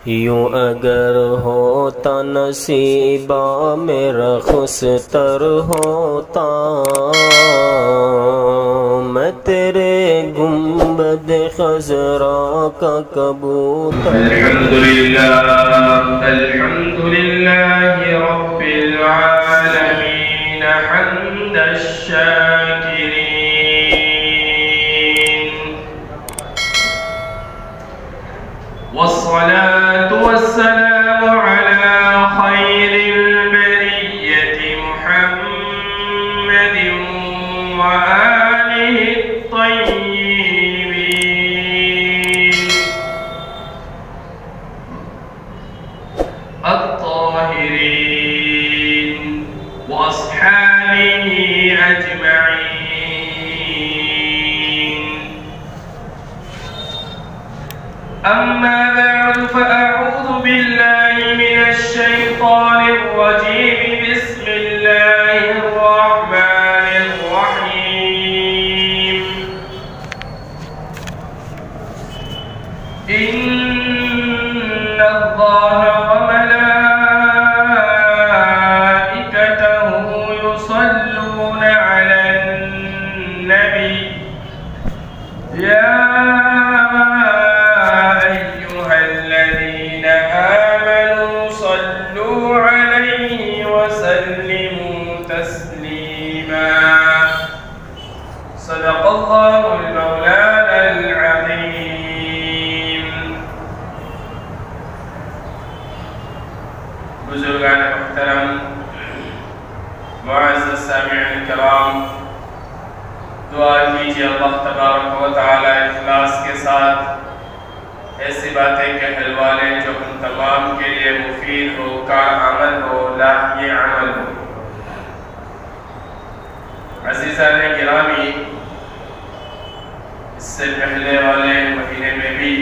یوں اگر ہوتا نصیبہ میرا خستر ہوتا، میں تیرے گنبد خضرا کا کبوتر۔ الحمد للہ رب العالمین حمد الشاکرین، والصلاة والسلام على خير البرية محمد وآله الطيبين الطاهرين وأصحابه أجمعين. أما بعد، فأعوذ بالله من الشيطان الرجيم. بسم الله الرحمن الرحيم. إن الله وملائكته يصلون على النبي يا أيها الذين آمنوا صلوا عليه وسلموا تسليما. صدق الله المولانا العظيم. بزرگان محترم، معزز سامعین کرام، دعا کیجیے اللہ تبارک و تعالی اخلاص کے ساتھ ایسی باتیں کہنے والے جو ہم تمام کے لیے مفید ہو، کارآمد ہو، لاحق عمل ہو. عزیزان گرامی، اس سے پہلے والے مہینے میں بھی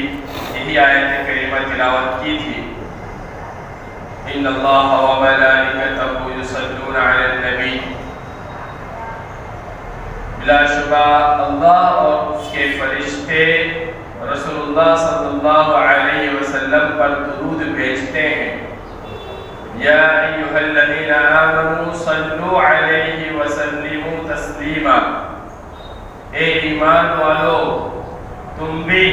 یہی آیت کریمہ تلاوت کی تھی. ان اللہ وملائکتہ یصلون علی النبی. بلا شبہ اللہ اور اس کے فرشتے رسول اللہ صلی اللہ علیہ وسلم پر درود بھیجتے ہیں. یا ایھا الذین آمنوا صلوا علیہ وسلموا تسلیما. اے ایمان والو، تم بھی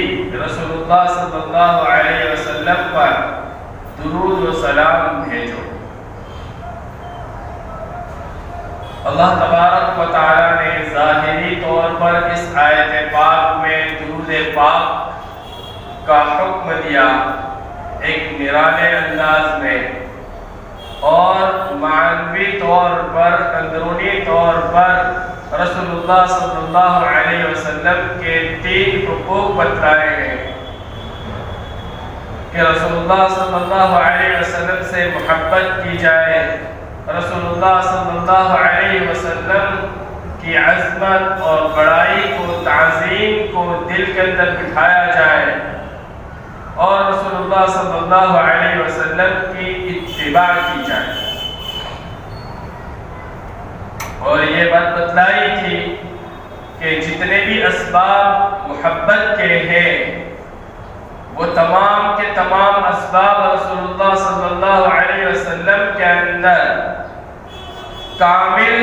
رسول اللہ صلی اللہ علیہ وسلم پر درود و سلام بھیجو. اللہ تبارک و تعالی نے ظاہری طور پر اس آیت پاک میں درود پاک کا حکم دیا ایک نرانے انداز میں، اور معنوی طور پر، اندرونی طور پر رسول اللہ صلی اللہ علیہ وسلم کے 3 حقوق بتلائے ہیں کہ رسول اللہ صلی اللہ علیہ وسلم سے محبت کی جائے، رسول اللہ صلی اللہ علیہ وسلم کی عظمت اور بڑائی کو، تعظیم کو دل کے اندر بٹھایا جائے، اور رسول اللہ صلی اللہ علیہ وسلم کی اتباع کی جائے. اور یہ بات بتلائی تھی کہ جتنے بھی اسباب محبت کے ہیں وہ تمام کے تمام اسباب رسول اللہ صلی اللہ علیہ وسلم کے اندر کامل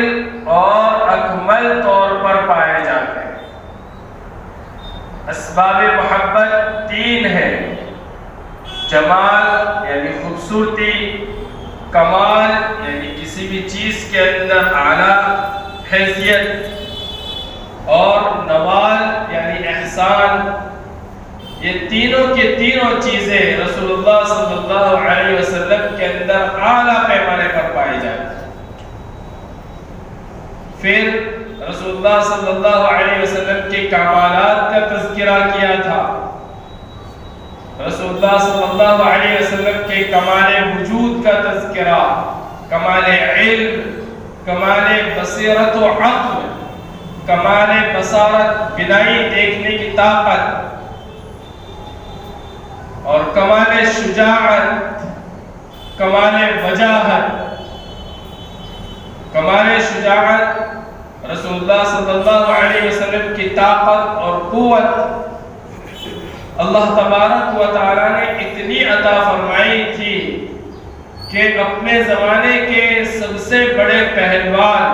اور اکمل طور پر پائے جاتے ہیں. اسباب محبت 3 ہیں: جمال یعنی خوبصورتی، کمال یعنی کسی بھی چیز کے اندر اعلیٰ حیثیت، اور نوال یعنی احسان. یہ تینوں کے تینوں چیزیں رسول اللہ صلی اللہ علیہ وسلم کے اندر اعلیٰ پیمانے پر پائی جاتی ہیں. پھر رسول اللہ صلی اللہ علیہ وسلم کے کمالات کا تذکرہ کیا تھا. رسول اللہ صلی اللہ علیہ وسلم کے کمال وجود کا تذکرہ، کمال علم، کمال بصیرت و عقل، کمال بصارت، بینائی، دیکھنے کی طاقت، اور کمال شجاعت، کمال وجاہت. کمال شجاعت رسول اللہ صلی اللہ علیہ وسلم کی طاقت اور قوت اللہ تبارک و تعالی نے اتنی عطا کہ اپنے زمانے کے سب سے بڑے پہلوان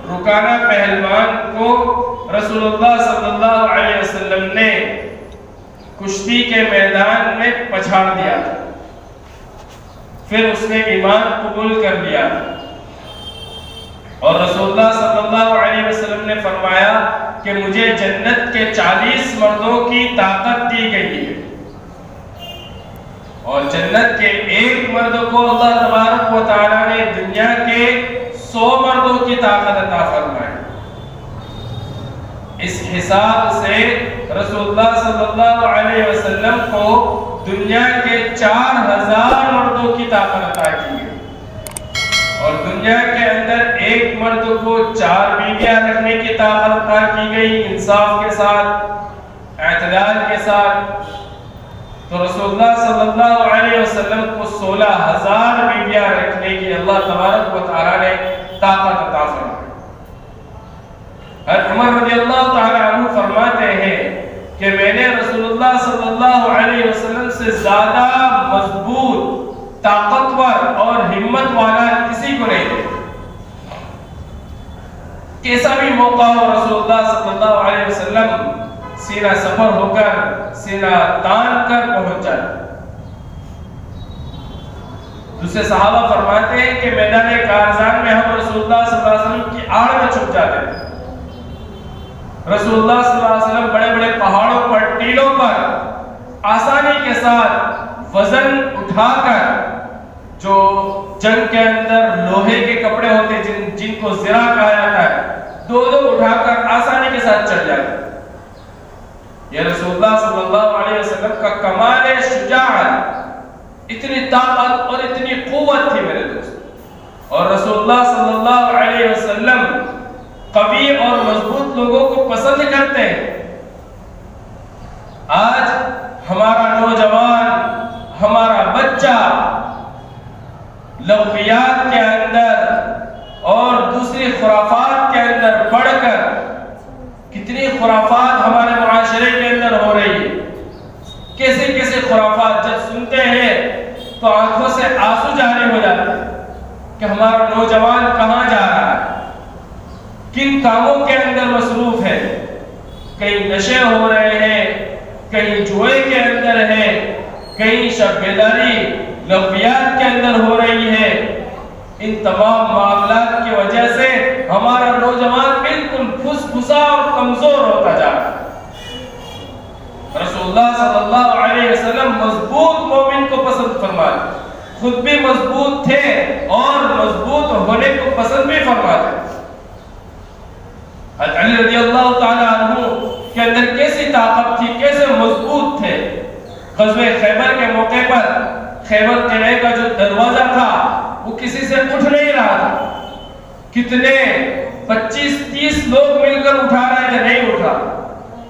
رکانہ پہلوان کو رسول اللہ صلی اللہ علیہ وسلم نے کشتی کے میدان میں پچھاڑ دیا تھا، پھر اس نے ایمان قبول کر لیا، اور رسول اللہ صلی اللہ علیہ وسلم نے فرمایا کہ مجھے جنت کے 40 مردوں کی طاقت دی گئی ہے، اور جنت کے ایک مرد کو اللہ تبارک و تعالیٰ نے دنیا کے 100 مردوں کی طاقت عطا فرمائی۔ اس حساب سے رسول اللہ صلی اللہ علیہ وسلم کو دنیا کے 4000 مردوں کی طاقت عطا کی گئی، اور دنیا کے اندر ایک مرد کو 4 بیویاں رکھنے کی طاقت عطا کی گئی، انصاف کے ساتھ، اعتدال کے ساتھ۔ تو رسول اللہ صلی اللہ علیہ وسلم کو 16000 بیویاں رکھنے کی اللہ تبارک و تعالیٰ نے طاقت عطا فرمائی۔ حضرت عمر رضی اللہ تعالیٰ عنہ فرماتے ہیں کہ میں نے رسول اللہ صلی اللہ علیہ وسلم سے زیادہ مضبوط، طاقتور اور ہمت والا کسی کو نہیں دیکھا۔ کیسا بھی موقع ہو رسول اللہ صلی اللہ علیہ وسلم سینہ سفر ہو کر، سینہ تان کر پہنچ جائے۔ دوسرے صحابہ فرماتے ہیں کہ میدان کارزان میں ہم رسول اللہ صلی اللہ علیہ وسلم کی آڑ میں چھپ جاتے تھے۔ رسول اللہ صلی اللہ علیہ وسلم بڑے بڑے پہاڑوں پر، ٹیلوں پر آسانی کے ساتھ وزن اٹھا کر، جو جنگ کے اندر لوہے کے کپڑے ہوتے جن کو زرہ کہا جاتا ہے، دو اٹھا کر آسانی کے ساتھ چڑھ جاتے۔ یہ رسول اللہ صلی اللہ علیہ وسلم کا کمال شجاعت، اتنی طاقت اور اتنی قوت تھی میرے دوست۔ اور رسول اللہ صلی اللہ علیہ وسلم قوی اور مضبوط لوگوں کو پسند کرتے ہیں۔ آج ہمارا نوجوان، ہمارا بچہ لغویات کے اندر اور دوسری خرافات کے اندر پڑھ کر، کتنی خرافات ہمارے معاشرے کے اندر ہو رہی ہے، کیسے کیسے خرافات جب سنتے ہیں تو آنکھوں سے آنسو جاری ہو جاتے ہیں کہ ہمارا نوجوان کہاں جا رہا ہے، کن کاموں کے اندر مصروف ہے۔ کہیں نشے ہو رہے ہیں، کہیں جوئے کے اندر ہے، کہیں شب بیداری لغویات کے اندر ہو رہی ہے۔ ان تمام معاملات کی وجہ سے ہمارا نوجوان بالکل پھس پھسا اور کمزور ہوتا جا رہا ہے۔ رسول اللہ صلی اللہ علیہ وسلم مضبوط مومن کو پسند فرماتے، خود بھی مضبوط تھے اور مضبوط ہونے کو پسند بھی فرماتے۔ حضرت علی رضی اللہ تعالیٰ عنہ کے اندر کیسی طاقت تھی، کیسے مضبوط تھے۔ غزوہ خیبر کے موقع پر خیبر قلعے کا جو دروازہ تھا وہ کسی سے اٹھ نہیں رہا تھا، کتنے 25-30 لوگ مل کر اٹھا رہے تھے، نہیں اٹھا۔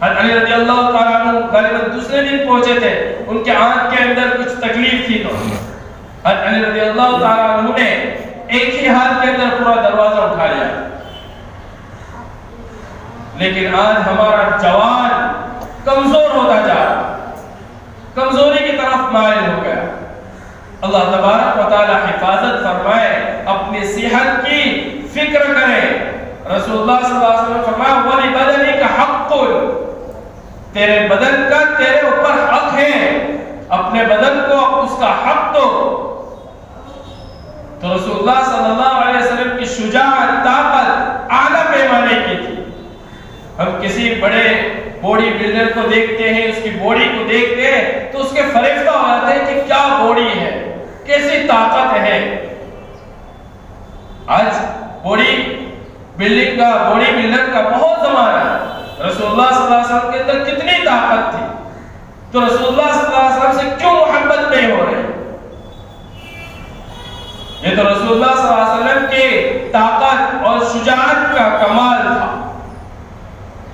حضرت علی رضی اللہ تعالیٰ عنہ غالباً دوسرے دن پہنچے تھے، ان کے آنکھ کے اندر کچھ تکلیف تھی، تو حضرت علی رضی اللہ تعالیٰ عنہ نے ایک ہی ہاتھ کے اندر پورا دروازہ اٹھا لیا۔ لیکن آج ہمارا جوان کمزور ہوتا جا رہا، کمزوری کی طرف مائل ہو گیا۔ اللہ تبارک و تعالی حفاظت فرمائے، اپنی صحت کی فکر کرے۔ رسول اللہ صلی اللہ علیہ وسلم فرمایا وَلِبَدَنِكَ حَقٌّ، تیرے بدن کا تیرے اوپر حق ہے، اپنے بدن کو اس کا حق دو۔ تو رسول اللہ صلی اللہ علیہ وسلم کی شجاعت، طاقت اعلیٰ پیمانے کی تھی۔ ہم کسی بڑے باڈی بلڈر کو دیکھتے ہیں، اس کی باڈی کو دیکھتے ہیں تو اس کے فریفتہ ہو جاتے ہیں کہ کیا باڈی ہے، کیسی طاقت ہے۔ آج باڈی بلڈر کا بہت زمانہ ہے۔ رسول اللہ صلی اللہ علیہ وسلم کے اندر کتنی طاقت تھی، تو رسول اللہ صلی اللہ علیہ وسلم سے کیوں محبت نہیں ہو رہی؟ یہ تو رسول اللہ صلی اللہ علیہ وسلم کی طاقت اور شجاعت کا کمال تھا۔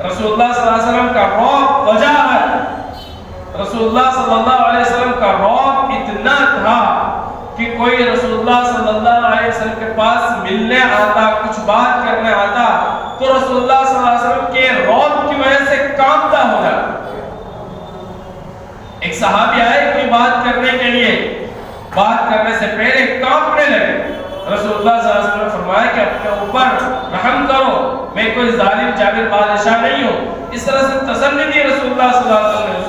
رسول اللہ صلی اللہ علیہ وسلم کا رعب، وجاہت، رسول اللہ صلی اللہ علیہ وسلم کا رعب اتنا تھا کہ کوئی رسول اللہ صلی اللہ علیہ وسلم کے پاس ملنے آتا، کچھ بات کرنے آتا تو رسول اللہ صلی اللہ علیہ وسلم کے رعب کی وجہ سے کانپتا ہو جاتا۔ ایک صحابی آئے کوئی بات کرنے کے لیے، بات کرنے سے پہلے کانپنے لگے۔ رسول اللہ صلی اللہ علیہ وسلم نے فرمایا کہ اپنے اوپر رحم کرو، میں کوئی ظالم جابر بادشاہ نہیں ہوں۔ اس طرح سے تسلی دی رسول اللہ صلی اللہ علیہ وسلم نے،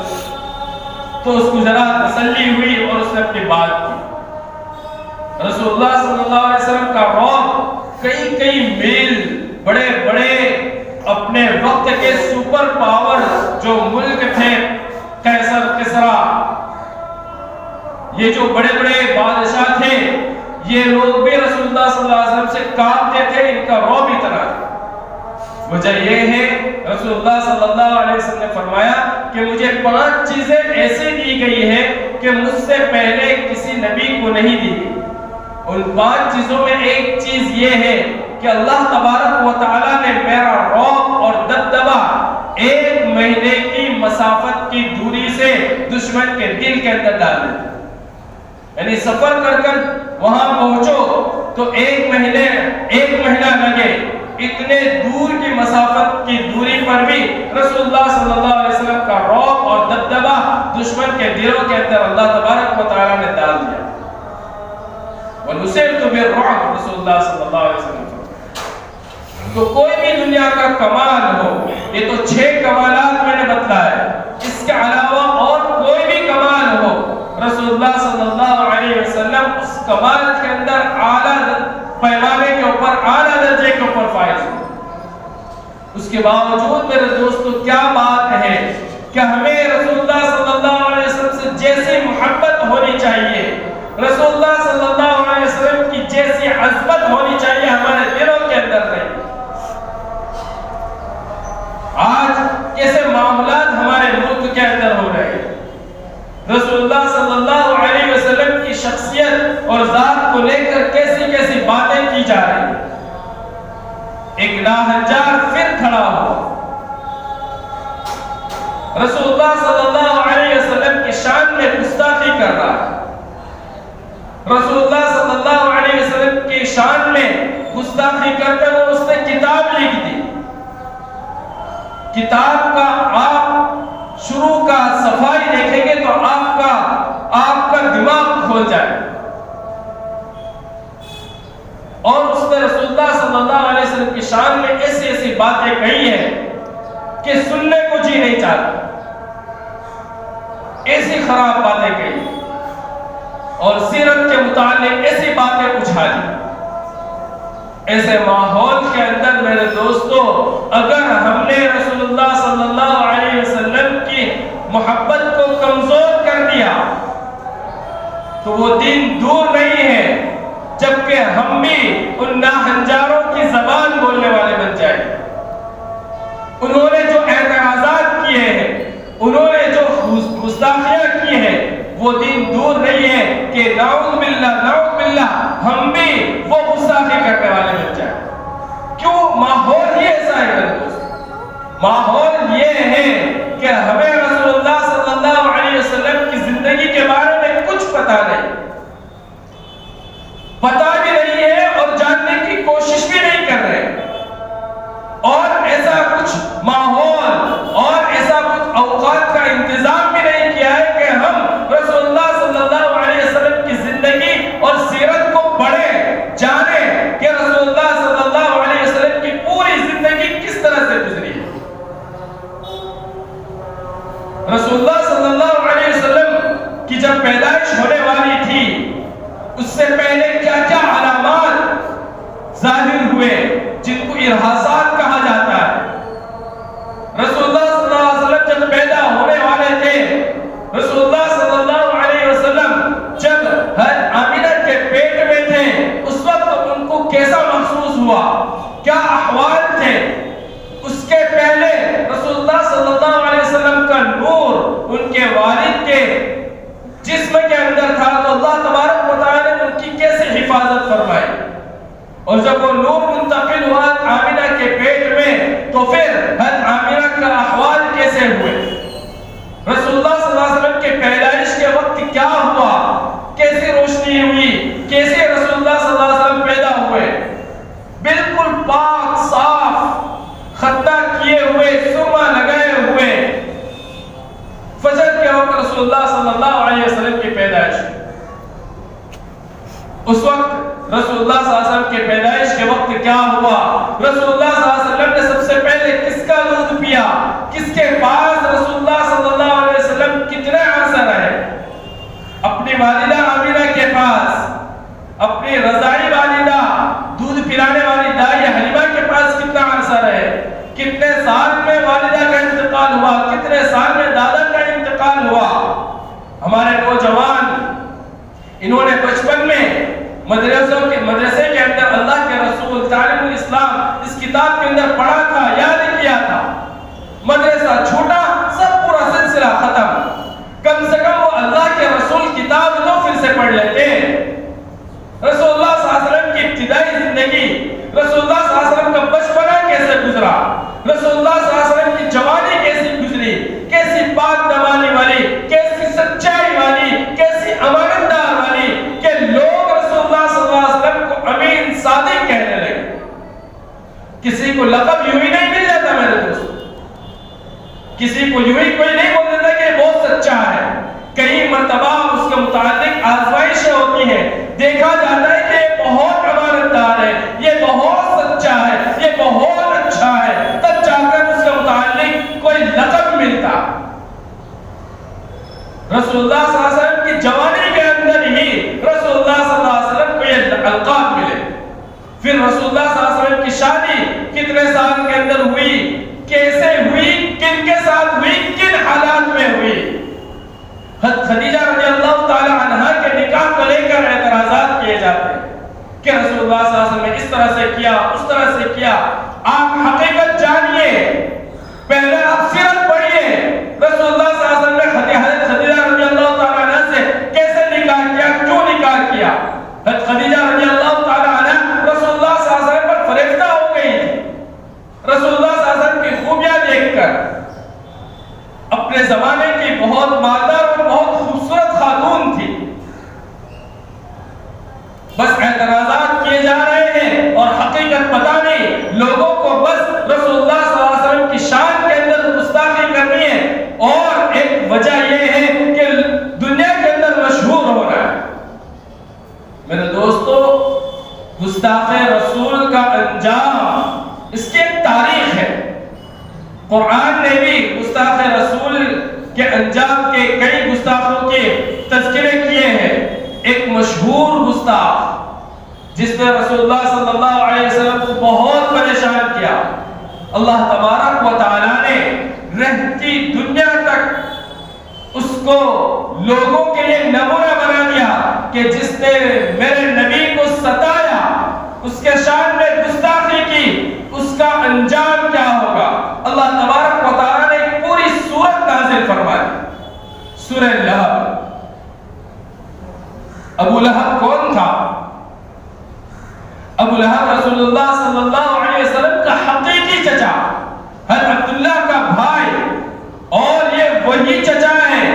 تو اس کو ذرا تسلی ہوئی اور اس نے اپنی بات کی۔ رسول اللہ صلی اللہ علیہ وسلم کا رعب کئی میل بڑے اپنے وقت کے سپر پاور جو ملک تھے، قیصر کسریٰ، یہ جو بڑے بادشاہ تھے، یہ لوگ بھی رسول اللہ صلی اللہ علیہ وسلم سے کانپتے تھے، ان کا رعب اتنا تھا۔ وجہ یہ ہے رسول اللہ صلی اللہ علیہ وسلم نے فرمایا کہ مجھے 5 چیزیں ایسے دی گئی ہے کہ مجھ سے پہلے کسی نبی کو نہیں دی گئی۔ ان 5 چیزوں میں ایک چیز یہ ہے کہ اللہ تبارک و تعالیٰ نے میرا رعب اور دبدبہ 1 مہینے کی مسافت کی دوری سے دشمن کے دل کے اندر ڈال دیا۔ یعنی سفر کر وہاں پہنچو تو 1 مہینہ لگے، اتنے دور کی مسافت کی دوری پر بھی رسول اللہ صلی اللہ علیہ وسلم کا رعب اور دبدبہ دشمن کے دلوں کے اندر اللہ تبارک و تعالیٰ نے ڈال دیا۔ وَنُصِرْتُ بِالرُّعْبِ، رسول اللہ صلی اللہ علیہ وسلم۔ تو کوئی بھی دنیا کا کمال ہو، یہ تو 6 کمالات میں نے بتلایا، اس کے علاوہ اور کوئی بھی کمال ہو، رسول اللہ صلی اللہ علیہ وسلم اس کمال کے اندر اعلیٰ پیمانے کے اوپر، اعلیٰ درجے کے اوپر فائز ہو۔ اس کے باوجود میرے دوستو کیا بات ہے کہ ہمیں رسول اللہ صلی اللہ علیہ وسلم سے جیسی محبت ہونی چاہیے، رسول اللہ صلی اللہ علیہ وسلم کی جیسی عظمت ہونی چاہیے ہمارے دلوں کے اندر نہیں۔ آج کیسے معاملات ہمارے ملک کے اندر ہو رہے ہیں، رسول اللہ صلی اللہ علیہ وسلم کی شخصیت اور ذات کو لے کر کیسی باتیں کی جا رہی ہیں۔ ایک ناہنجار پھر کھڑا ہو، رسول اللہ صلی اللہ علیہ وسلم کی شان میں گستاخی کر رہا ہے، رسول اللہ صلی اللہ علیہ وسلم کی شان میں گستاخی کرتے ہوئے اس نے کتاب لکھ دی۔ کتاب کا آپ شروع کا صفائی دیکھیں گے تو آپ کا دماغ کھول جائے، اور اس نے رسول اللہ صلی اللہ علیہ وسلم کی شان میں ایسی باتیں کہی ہیں کہ سننے کو جی نہیں چاہتا، ایسی خراب باتیں کہی اور سیرت کے متعلق ایسی باتیں اچھالی۔ ایسے ماحول کے اندر میرے دوستو، اگر ہم نے رسول اللہ صلی اللہ علیہ وسلم کی محبت کو کمزور کر دیا تو وہ دن دور نہیں ہے جبکہ ہم بھی ان ناہنجاروں کی زبان بولنے والے بن جائیں۔ انہوں نے جو اعتراضات کیے ہیں، انہوں نے جو گستاخیاں کی ہیں، وہ دن دور نہیں ہے کہ نعوذ باللہ ہم بھی وہ گستاخی کرنے والے بن جائیں۔ کیوں؟ ماحول یہ ایسا ہے میرے دوست، ماحول یہ ہے کہ ہمیں رسول اللہ صلی اللہ علیہ وسلم کی زندگی کے بارے میں کچھ پتا بھی نہیں ہے اور جاننے کی کوشش بھی نہیں کر رہے، اور ایسا کچھ ماحول اور ایسا کچھ اوقات کا انتظام بھی نہیں کیا ہے کہ ہم رسول اللہ صلی اللہ علیہ وسلم کی زندگی اور سیرت کو پڑھیں، جانیں کہ رسول اللہ صلی اللہ علیہ وسلم کی پوری زندگی کس طرح سے گزری ہے۔ رسول اللہ صلی اللہ علیہ وسلم کی جب پیدائش ہونے والی تھی، اس سے پہلے کیا علامات ظاہر ہوئے جن کو ارہاسات کہا جاتا ہے۔ رسول اللہ صلی اللہ علیہ وسلم جب پیدا ہونے والے تھے، رسول اللہ صلی اللہ علیہ وسلم جب آمینہ کے پیٹ میں تھے، اس وقت ان کو کیسا محسوس ہوا، کیا احوال تھے؟ اس کے پہلے رسول اللہ صلی اللہ علیہ وسلم کا نور ان کے والد کے جسم کے اندر تھا، تو اللہ تبارک و تعالی نے ان کی کیسے حفاظت فرمائی، اور جب وہ نور منتقل ہوا آمینہ کے پیٹ میں تو پھر آمینہ کا احوال کیسے ہوئے؟ رسول اللہ صلی اللہ علیہ وسلم کے پیدائش کے وقت کیا ہوا، کیسی روشنی ہوئی، کیسے رسول اللہ صلی اللہ علیہ وسلم پیدا ہوئے؟ بالکل پاک صاف خطہ کیے ہوئے، سرما لگائے ہوئے، فجر کے وقت رسول اللہ صلی اللہ علیہ وسلم کی پیدائش۔ اس وقت رسول اللہ صلی اللہ علیہ وسلم کے پیدائش کے وقت کیا ہوا، رسول اللہ صلی اللہ علیہ وسلم نے سب سے پہلے کس کا دودھ پیا، کس کے پاس رسول اللہ صلی اللہ علیہ وسلم کتنے عرصہ رہے، اپنی والدہ آمینہ کے پاس، اپنی رضاعی والدہ دودھ پلانے والی دائی حلیمہ کے پاس کتنا عرصہ رہے، کتنے سال میں والدہ کا انتقال ہوا، کتنے سال میں دادا کا انتقال ہوا۔ ہمارے نوجوان انہوں نے بچپن میں مدرسے کے اندر اللہ کے رسول تعلیم الاسلام اس کتاب کے اندر پڑھا تھا، یاد کیا تھا، مدرسہ چھوٹا سب پورا سلسلہ ختم، کم سے کم وہ اللہ کے رسول کتاب تو پھر سے پڑھ لیتے ہیں۔ رسول اللہ صلی اللہ علیہ وسلم کی ابتدائی زندگی، رسول اللہ صلی اللہ علیہ وسلم کا بچپنا کیسے گزرا، رسول اللہ صلی اللہ علیہ وسلم کی جوانی کیسی گزری، کیسی پاک دمانی والی، کیسی سچائی والی، کیسی امانت دار والی کہ لوگ رسول اللہ صلی اللہ علیہ وسلم کو امین صادق کہنے لگے۔ کسی کو لقب یوں ہی نہیں مل جاتا میرے دوست، کسی کو یوں ہی کوئی نہیں بول دیتا کہ یہ بہت سچا ہے، کئی مرتبہ اس کے متعلق آزمائشیں ہوتی ہیں، دیکھا جاتا ہے کہ یہ بہت امانت دار ہے، یہ بہت سچا ہے، یہ بہت اچھا ہے، تب جا کر اس کے متعلق کوئی لقب ملتا۔ رسول اللہ صلی اللہ علیہ وسلم کی جوانی کے اندر ہی رسول اللہ صلی اللہ علیہ وسلم کو یہ القاب ملے۔ پھر رسول اللہ صلی اللہ علیہ وسلم کی شادی کتنے سال کے اندر ہوئی، کیسے ہوئی، کن کے ساتھ ہوئی، کن حالات میں ہوئی۔ خدیجہ رضی اللہ تعالی عنہا کے نکاح کو لے کر اعتراضات کیے جاتے ہیں کہ رسول اللہ صلی اللہ علیہ وسلم نے اس طرح سے کیا، اس طرح سے کیا۔ آپ حقیقت جانیے، پہلے آپ سیرت پڑھیے، رسول اللہ صلی اللہ علیہ وسلم نے حضرت خدیجہ رضی اللہ تعالی عنہ سے کیسے نکاح کیا، کیوں نکاح کیا۔ حضرت خدیجہ رضی اللہ تعالی عنہ رسول اللہ صلی اللہ علیہ وسلم پر فریفتہ ہو گئی تھی، رسول اللہ صلی اللہ علیہ وسلم کی خوبیاں دیکھ کر، اپنے زمانے کی بہت مالدار اور بہت خوبصورت خاتون تھی۔ بس اعتراضات کیے جا رہے ہیں اور حقیقت پتہ نہیں، لوگوں کو بس رسول اللہ صلی اللہ علیہ وسلم کی شان کے اندر گستاخی کرنی ہے، اور ایک وجہ یہ ہے کہ دنیا کے اندر مشہور ہو رہا ہے۔ میرے دوستو، گستاخ رسول کا انجام اس کی ایک تاریخ ہے۔ قرآن نے بھی گستاخ رسول کے انجام کے کئی گستاخوں کے تذکرے کیے ہیں۔ ایک مشہور گستاخ جس نے رسول اللہ صلی اللہ علیہ وسلم کو بہت پریشان کیا، اللہ تبارک و تعالیٰ نے رہتی دنیا تک اس کو لوگوں کے لیے نمونہ بنا دیا کہ جس نے میرے نبی کو ستایا، اس کے شان میں گستاخی کی، اس کا انجام کیا ہوگا۔ اللہ تبارک و تعالیٰ نے ایک پوری سورت نازل فرمائی، سورہ لہب۔ ابو لہب کون تھا؟ ابو لہب رسول اللہ صلی اللہ علیہ وسلم کا حقیقی چچا، حضرت عبداللہ کا بھائی، اور یہ وہی چچا ہے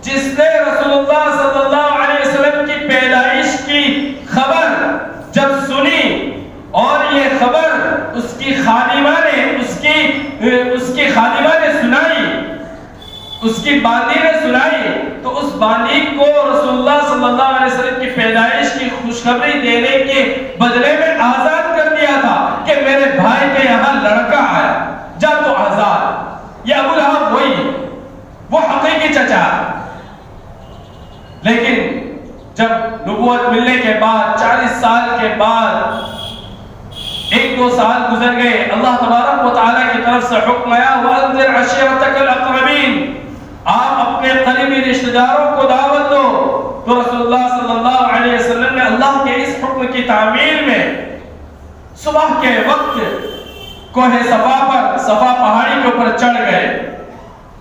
جس نے رسول اللہ صلی اللہ علیہ وسلم کی پیدائش کی خبر جب سنی، اور یہ خبر اس کی خادمہ نے سنائی، اس کی باندی نے سنائی، تو اس باندی کو رسول اللہ صلی اللہ علیہ وسلم کی پیدائش کی خوشخبری دینے کے بدلے میں آزاد کر دیا تھا کہ میرے بھائی کے یہاں لڑکا آیا، جا تو آزاد۔ یہ ابو لہب وہی، وہ حقیقی چچا۔ لیکن جب نبوت ملنے کے بعد 40 سال کے بعد 1-2 سال گزر گئے، اللہ تبارک و تعالیٰ کی طرف سے حکم آیا وَأَنذِرْ عَشِيرَتَكَ الْأَقْرَبِينَ، آپ اپنے قریبی رشتہ داروں کو دعوت دو۔ تو رسول اللہ صلی اللہ علیہ وسلم نے اللہ کے اس حکم کی تعمیل میں صبح کے وقت کوہ صفا پر، صفا پہاڑی کے اوپر چڑھ گئے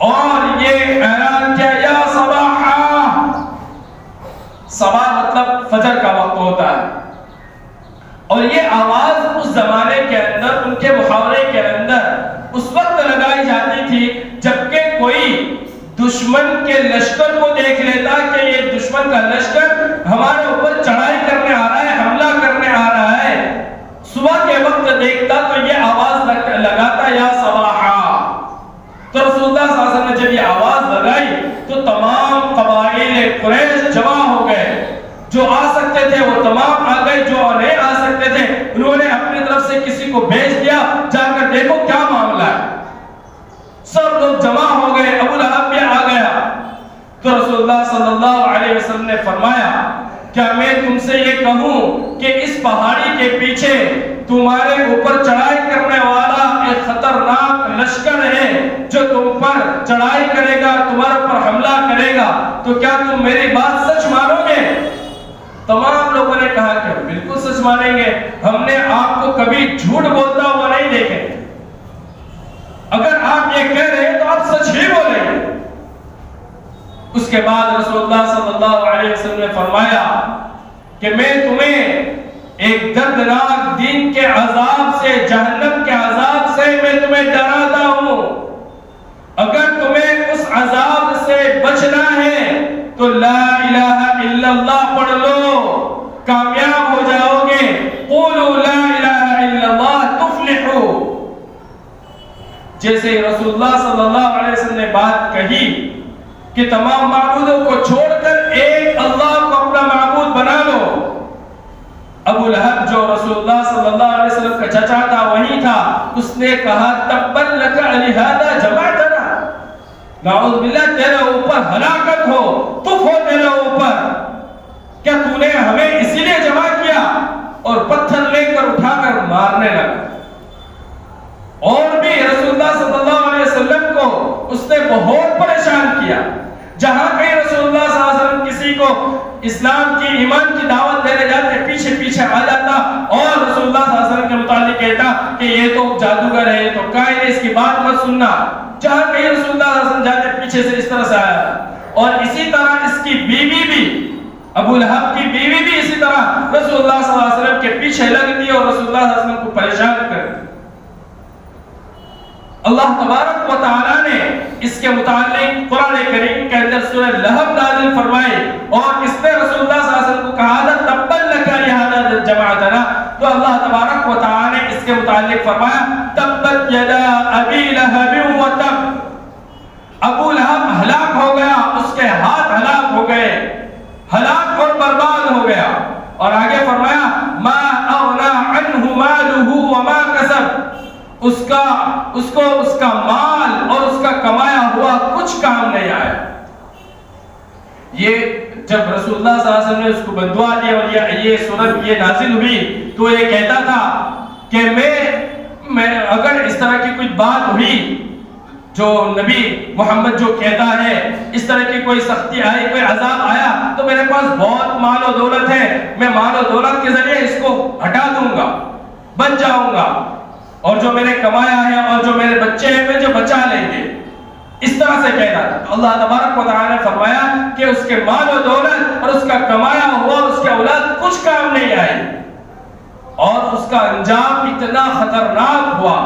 اور یہ اعلان کیا، یا صباحا، صباح مطلب فجر کا وقت ہوتا ہے، اور یہ آواز اس زمانے کے اندر، ان کے محاورے کے اندر اس وقت لگائی جاتی تھی جبکہ کوئی دشمن کے لشکر کو دیکھ لیتا کہ یہ دشمن کا لشکر ہمارے اوپر چڑھائی کرنے آ رہا ہے، حملہ کرنے آ رہا ہے، صبح کے وقت دیکھتا تو یہ آواز لگاتا یا صباحا۔ تو رسول اللہ صلی اللہ علیہ وسلم نے جب یہ آواز لگائی تو تمام قبائل قریش جمع ہو گئے، جو آ سکتے سکتے تھے وہ تمام آ گئے، جو نہیں آ سکتے تھے انہوں نے اپنی طرف سے کسی کو بھیج دیا، جا کر دیکھو کیا معاملہ ہے۔ سب لوگ جمع ہو گئے، ابو لہب بھی آ گیا۔ تو رسول اللہ صلی اللہ علیہ وسلم نے فرمایا کیا میں تم سے یہ کہوں کہ اس پہاڑی کے پیچھے تمہارے اوپر چڑھائی کرنے والا ایک خطرناک لشکر ہے جو تم پر چڑھائی کرے گا، تمہارے پر حملہ کرے گا، تو کیا تم میری بات سچ مانو گے؟ تمام لوگوں نے کہا کہ بالکل سچ مانیں گے، ہم نے آپ کو کبھی جھوٹ بولتا ہوا نہیں دیکھے، اگر آپ یہ کہہ رہے ہیں تو آپ سچ ہی بولیں گے۔ اس کے بعد رسول اللہ صلی اللہ علیہ وسلم نے فرمایا کہ میں تمہیں ایک دردناک دین کے عذاب سے، جہنم کے عذاب سے میں تمہیں ڈراتا ہوں، اگر تمہیں اس عذاب سے بچنا ہے تو لا الہ الا اللہ پڑھ لو، کامیاب ہو جاؤ گے۔ قولوا لا الہ الا اللہ تفلحوا۔ جیسے رسول اللہ صلی اللہ علیہ وسلم نے بات کہی کہ تمام معبودوں کو چھوڑ کر ایک اللہ کو اپنا معبود بنا لو، ابو لہب جو رسول اللہ صلی اللہ علیہ وسلم کا چچا تھا وہی تھا، اس نے کہا تبت لک لہذا جمعتنا، نعوذ باللہ تیرے اوپر ہلاکت ہو، تف ہو تیرے اوپر، کیا تو نے ہمیں اسی لیے جمع کیا؟ اور پتھر لے کر اٹھا کر مارنے لگا۔ اور بھی رسول اللہ صلی اللہ علیہ وسلم کو اس نے بہت پریشان کیا، جہاں کہیں رسول اللہ صلی اللہ علیہ وسلم کسی کو اسلام کی، ایمان کی دعوت دینے جاتے پیچھے پیچھے آ جاتا اور رسول اللہ صلی اللہ علیہ وسلم کے متعلق کہتا کہ یہ تو جادوگر ہے، یہ تو کائن ہے، اس کی بات مت سننا۔ جہاں کہیں رسول اللہ صلی اللہ علیہ وسلم جاتے پیچھے سے اس طرح سے آیا، اور اسی طرح اس کی بیوی بھی، ابو لہب کی بیوی بھی اسی طرح رسول اللہ صلی اللہ علیہ وسلم کے پیچھے لگتی اور رسول اللہ صلی اللہ علیہ وسلم کو پریشان کرتی۔ اللہ تبارک و تعالیٰ نے اس کے متعلق قرآن کریم کے اندر سورہ لہب نازل فرمائے، اور اس نے رسول اللہ صلی اللہ علیہ وسلم کو کہا تھا تبت لک لہذا جمعتنا، تو اللہ تبارک و تعالیٰ نے اس کے متعلق فرمایا تبت یدا ابی لہب وتب، ابو لہب ہلاک ہو گیا، اس کے ہاتھ ہلاک ہو گئے، ہلاک اور برباد ہو گیا۔ اور آگے فرمایا ما اغنی عنہ مالہ وما کسب، اس کا مال اور اس کا کمایا ہوا کچھ کام نہیں آیا۔ یہ جب رسول اللہ صلی اللہ علیہ وسلم نے اس کو بددعا دی اور یہ سورت یہ نازل ہوئی تو یہ کہتا تھا کہ میں اگر اس طرح کی کوئی بات ہوئی جو نبی محمد جو کہتا ہے، اس طرح کی کوئی سختی آئی، کوئی عذاب آیا تو میرے پاس بہت مال و دولت ہے، میں مال و دولت کے ذریعے اس کو ہٹا دوں گا، بچ جاؤں گا، اور جو میں نے کمایا ہے اور جو میرے بچے ہیں میں جو بچا لیں گے، اس طرح سے کہتا تھا۔ تو اللہ تبارک و تعالیٰ نے فرمایا کہ اس کے مال و دولت اور اس کا کمایا ہوا اس کے اولاد کچھ کام نہیں آئے، اور اس کا انجام اتنا خطرناک ہوا۔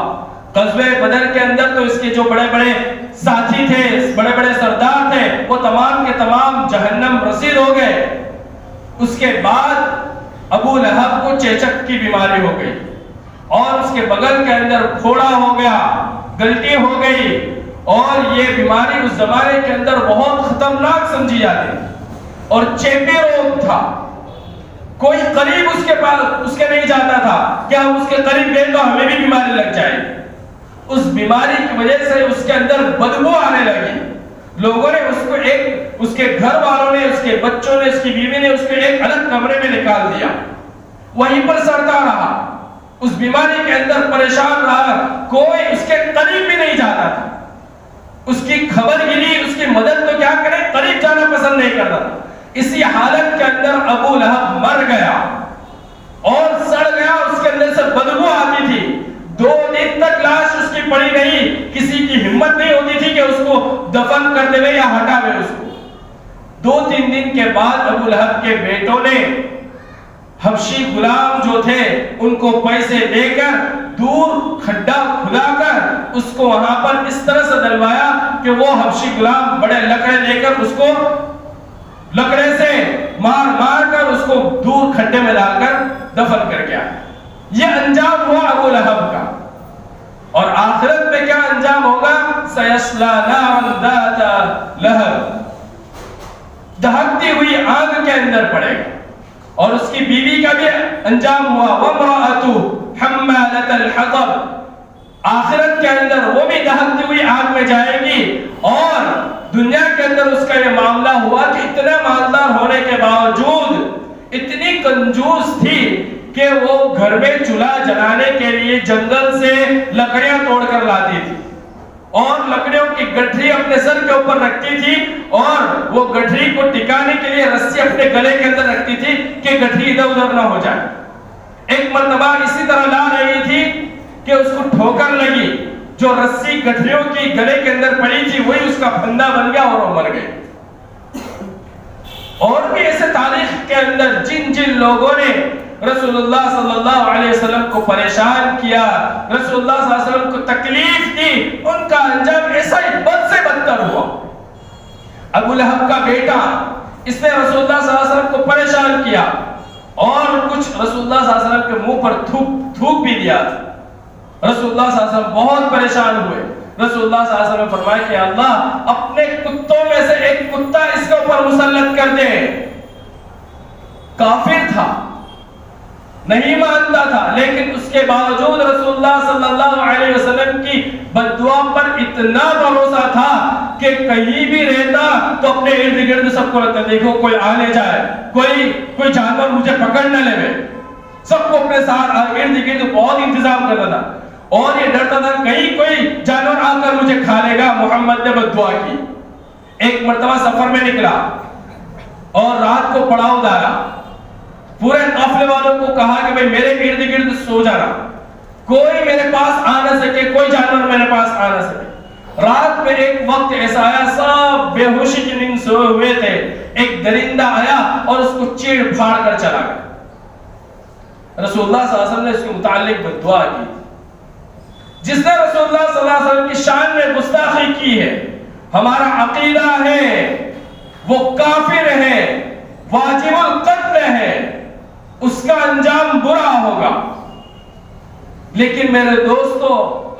غزوہ بدر کے اندر تو اس کے جو بڑے بڑے ساتھی تھے، بڑے بڑے سردار تھے، وہ تمام کے تمام جہنم رسید ہو گئے۔ اس کے بعد ابو لہب کو چیچک کی بیماری ہو گئی، اور اس کے بغل کے اندر پھوڑا ہو گیا، گلٹی ہو گئی، اور یہ بیماری اس زمانے کے اندر بہت خطرناک سمجھی جاتی، اور چیپی روگ تھا، کوئی قریب اس کے نہیں جاتا تھا کہ ہم اس کے قریب گئے تو ہمیں بھی بیماری لگ جائے۔ اس بیماری کی وجہ سے اس کے اندر بدبو آنے لگی، لوگوں نے اس کے گھر والوں نے، اس کے بچوں نے، اس کی بیوی نے اس کو ایک الگ کمرے میں نکال دیا، وہیں پر سڑتا رہا، اس بیماری کے اندر پریشان رہا، کوئی اس کے قریب بھی نہیں جاتا تھا، اس کی خبر گیری، اس کی مدد تو کیا کرے، قریب جانا پسند نہیں کرتا تھا۔ اسی حالت کے اندر ابو لہب مر گیا اور سڑ گیا، اس کے اندر سے بدبو آتی تھی، 2 دن تک لاش اس کی پڑی نہیں، کسی کی ہمت نہیں ہوتی تھی کہ اس کو دفن کر دے یا ہٹا دے اس کو۔ 2-3 دن کے بعد ابو لہب کے بیٹوں نے حبشی غلام جو تھے ان کو پیسے دے کر دور کھڈا کھدا کر اس کو وہاں پر اس طرح سے دلوایا کہ وہ حبشی غلام بڑے لکڑے لے کر اس کو لکڑے سے مار کر اس کو دور کھڈے میں ڈال کر دفن کر گیا۔ یہ انجام ہوا ابو لہب کا، اور آخرت میں کیا انجام ہوگا؟ سیصلی نارا ذات لہب، دہکتی ہوئی آگ کے اندر پڑے گا، اور اس کی بیوی کا بھی انجام ہوا وَامْرَأَتُهُ حَمَّالَةَ الْحَطَبِ، آخرت کے اندر وہ بھی دہکتی ہوئی آگ میں جائے گی. اور دنیا کے اندر اس کا یہ معاملہ ہوا کہ اتنا مالدار ہونے کے باوجود اتنی کنجوس تھی کہ وہ گھر میں چولہا جلانے کے لیے جنگل سے لکڑیاں توڑ کر لاتی تھی اور لکڑیوں کی گٹھری اپنے سر کے اوپر رکھتی تھی اور وہ گٹھری کو ٹکانے کے لیے رسی اپنے گلے کے اندر رکھتی تھی کہ گٹھری ادھر ادھر نہ ہو جائے. ایک مرتبہ اسی طرح لا رہی تھی کہ اس کو ٹھوکر لگی، جو رسی گٹھریوں کی گلے کے اندر پڑی تھی وہی اس کا پھندا بن گیا اور وہ مر گئی. اور بھی ایسے تاریخ کے اندر جن جن لوگوں نے رسول اللہ صلی اللہ علیہ وسلم کو پریشان کیا، رسول اللہ صلی اللہ علیہ وسلم کو تکلیف دی، ان کا انجام ایسا ہی بد سے بدتر ہوا. ابو لہب کا بیٹا، اس نے رسول اللہ صلی اللہ علیہ وسلم کو پریشان کیا اور کچھ رسول اللہ صلی اللہ علیہ وسلم کے منہ پر تھوک بھی دیا. رسول اللہ صلی اللہ علیہ وسلم بہت پریشان ہوئے. رسول اللہ صلی اللہ علیہ وسلم نے فرمایا کہ اللہ اپنے کتوں میں سے ایک کتا اس کے اوپر مسلط کر دے. کافر تھا، نہیں مانتا تھا، لیکن اس کے باوجود رسول اللہ صلی اللہ علیہ وسلم کی بد دعا پر اتنا بھروسہ تھا کہ کہیں بھی رہتا تو اپنے ارد گرد سب کو رکھتا، دیکھو کوئی آ لے جائے، کوئی جانور مجھے پکڑ نہ لے. سب کو اپنے ساتھ ارد گرد بہت انتظام کرتا تھا اور یہ ڈرتا تھا کہیں کوئی جانور آ کر مجھے کھا لے گا. محمد نے بد دعا کی. ایک مرتبہ سفر میں نکلا اور رات کو پڑاؤ ڈالا. پورے قافلے والوں کو کہا کہ بھئی میرے ارد گرد سو جانا، کوئی میرے پاس آ نہ سکے، کوئی جانور میرے پاس آ نہ سکے. رات میں ایک وقت ایسا آیا، سب بے ہوشی کی نیند سوئے ہوئے تھے، ایک درندہ آیا اور اس کو چیڑ پھاڑ کر چلا گیا. رسول اللہ صلی اللہ علیہ وسلم نے اس کے متعلق بد دعا کی. جس نے رسول اللہ صلی اللہ علیہ وسلم کی شان میں گستاخی کی ہے، ہمارا عقیدہ ہے وہ کافر ہے، واجب القتل ہے، اس کا انجام برا ہوگا. لیکن میرے دوستو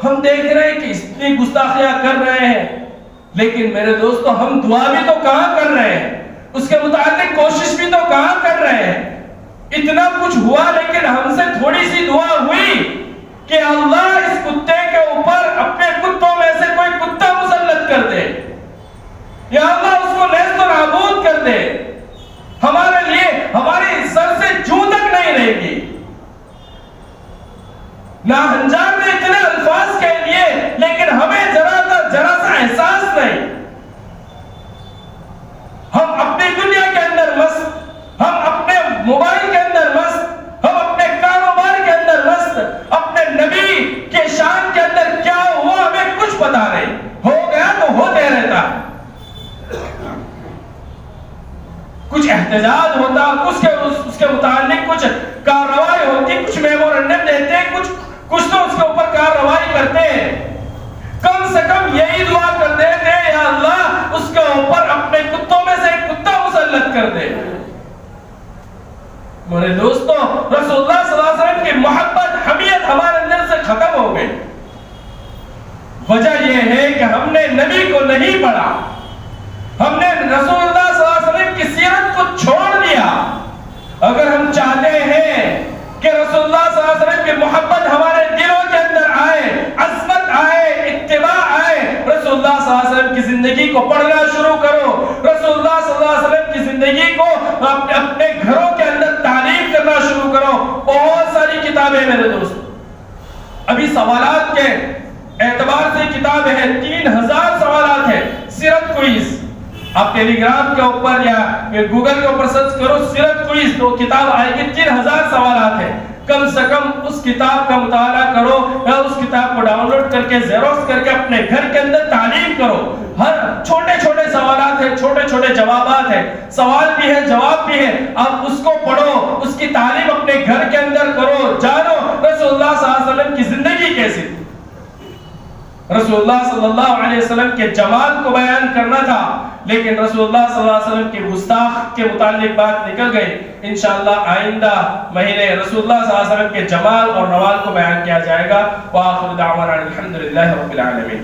ہم دیکھ رہے ہیں کہ اتنی گستاخیاں کر رہے ہیں، لیکن میرے دوستو ہم دعا بھی تو کہاں کر رہے ہیں، اس کے متعلق کوشش بھی تو کہاں کر رہے ہیں. اتنا کچھ ہوا لیکن ہم سے تھوڑی سی دعا ہوئی کہ اللہ اس کتے کے اوپر اپنے کتوں میں سے کوئی کتا مسلط کر دے، یا اللہ اس کو نیست و نابود کر دے. ہمارے لیے ہماری سر سے جوں تک نہیں رہے گی. ناہنجار نے اتنے الفاظ کہہ لیے لیکن ہمیں ذرا سا احساس نہیں. ہم اپنی دنیا کے اندر مست، ہم اپنے موبائل کے اندر مست، ہم اپنے کاروبار کے اندر مست، اپنے نبی کے شان کے اندر کیا ہوا ہمیں کچھ پتا نہیں. ہو گیا تو ہوتے رہتا، کچھ احتجاج ہوتا، اس کے متعلق کچھ کارروائی ہوتی، کچھ میمورنڈم دیتے، کچھ تو اس کے اوپر کارروائی کرتے. کم سے کم یہی دعا کرتے تھے یا اللہ اس کے اوپر اپنے کتوں میں سے ایک کتا مسلط کر دے. میرے دوستو رسول اللہ صلی اللہ علیہ وسلم کی محبت، حمیت ہمارے اندر سے ختم ہو گئی. وجہ یہ ہے کہ ہم نے نبی کو نہیں پڑھا، ہم نے رسول اللہ صلی اللہ علیہ وسلم کی سیرت کو چھوڑ دیا. اگر ہم چاہتے ہیں کہ رسول اللہ صلی اللہ علیہ وسلم کی محبت ہمارے دلوں کے اندر آئے، عظمت آئے، اتباع آئے، رسول اللہ صلی اللہ علیہ وسلم کی زندگی کو پڑھنا شروع کرو. رسول اللہ صلی اللہ علیہ وسلم کی زندگی کو اپنے گھروں کے اندر تعلیم کرنا شروع کرو. بہت ساری کتابیں میرے دوست، ابھی سوالات کے اعتبار سے کتاب ہے، 3000 سوالات ہے. سیرت کوئز آپ ٹیلی گرام کے اوپر یا گوگل کے اوپر سرچ کرو سیرت کوئز، تو کتاب آئے گی. 3000 سوالات ہیں. کم سے کم اس کتاب کا مطالعہ کرو یا اس کتاب کو ڈاؤن لوڈ کر کے زیروکس کر کے اپنے گھر کے اندر تعلیم کرو. ہر چھوٹے چھوٹے سوالات ہیں، چھوٹے چھوٹے جوابات ہیں، سوال بھی ہے جواب بھی ہے. آپ اس کو پڑھو، اس کی تعلیم اپنے گھر کے اندر کرو. جانو رسول اللہ صلی اللہ علیہ وسلم کی زندگی کیسی تھی. رسول اللہ صلی اللہ علیہ وسلم کے جمال کو بیان کرنا تھا، لیکن رسول اللہ صلی اللہ علیہ وسلم کی گستاخ کے متعلق بات نکل گئی. انشاءاللہ آئندہ مہینے رسول اللہ صلی اللہ علیہ وسلم کے جمال اور نوال کو بیان کیا جائے گا. وآخر دعوانا الحمدللہ رب العالمین.